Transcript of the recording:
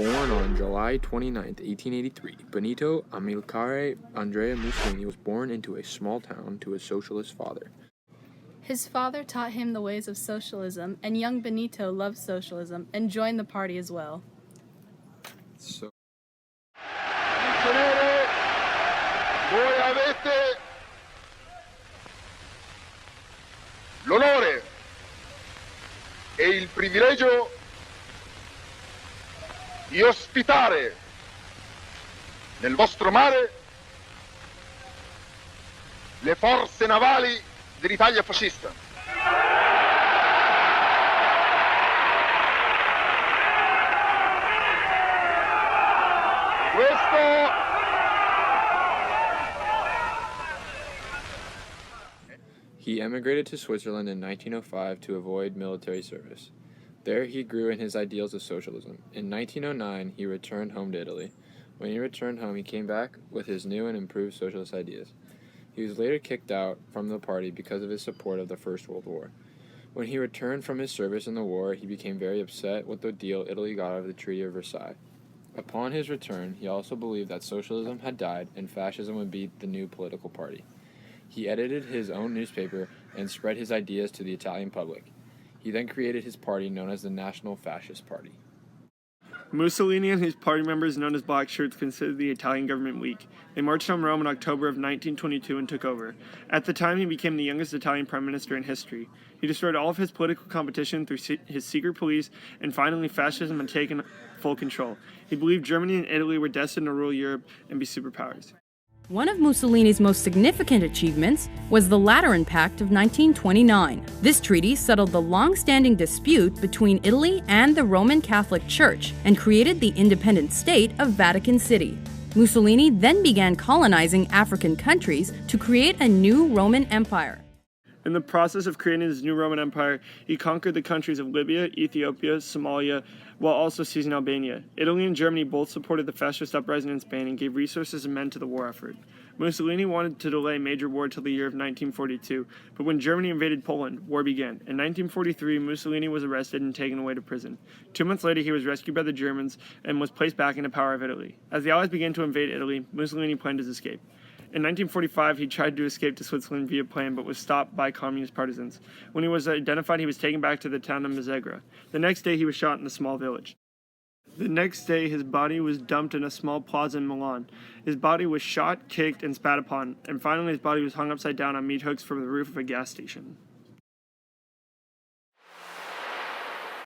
Born on July 29, 1883, Benito Amilcare Andrea Mussolini was born into a small town to a socialist father. His father taught him the ways of socialism, and young Benito loved socialism and joined the party as well. Voi avete l'onore e il privilegio di ospitare nel vostro mare le forze navali dell'Italia fascista. He emigrated to Switzerland in 1905 to avoid military service. There he grew in his ideals of socialism. In 1909, he returned home to Italy. When he returned home, he came back with his new and improved socialist ideas. He was later kicked out from the party because of his support of the First World War. When he returned from his service in the war, he became very upset with the deal Italy got out of the Treaty of Versailles. Upon his return, he also believed that socialism had died and fascism would be the new political party. He edited his own newspaper and spread his ideas to the Italian public. He then created his party known as the National Fascist Party. Mussolini and his party members, known as Black Shirts, considered the Italian government weak. They marched on Rome in October of 1922 and took over. At the time, he became the youngest Italian prime minister in history. He destroyed all of his political competition through his secret police, and finally fascism had taken full control. He believed Germany and Italy were destined to rule Europe and be superpowers. One of Mussolini's most significant achievements was the Lateran Pact of 1929. This treaty settled the long-standing dispute between Italy and the Roman Catholic Church and created the independent state of Vatican City. Mussolini then began colonizing African countries to create a new Roman Empire. In the process of creating his new Roman Empire, he conquered the countries of Libya, Ethiopia, Somalia, while also seizing Albania. Italy and Germany both supported the fascist uprising in Spain and gave resources and men to the war effort. Mussolini wanted to delay major war till the year of 1942, but when Germany invaded Poland, war began. In 1943, Mussolini was arrested and taken away to prison. 2 months later, he was rescued by the Germans and was placed back into power of Italy. As the Allies began to invade Italy, Mussolini planned his escape. In 1945, he tried to escape to Switzerland via plane, but was stopped by communist partisans. When he was identified, he was taken back to the town of Mazzegra. The next day, he was shot in a small village. The next day, his body was dumped in a small plaza in Milan. His body was shot, kicked, and spat upon, and finally his body was hung upside down on meat hooks from the roof of a gas station.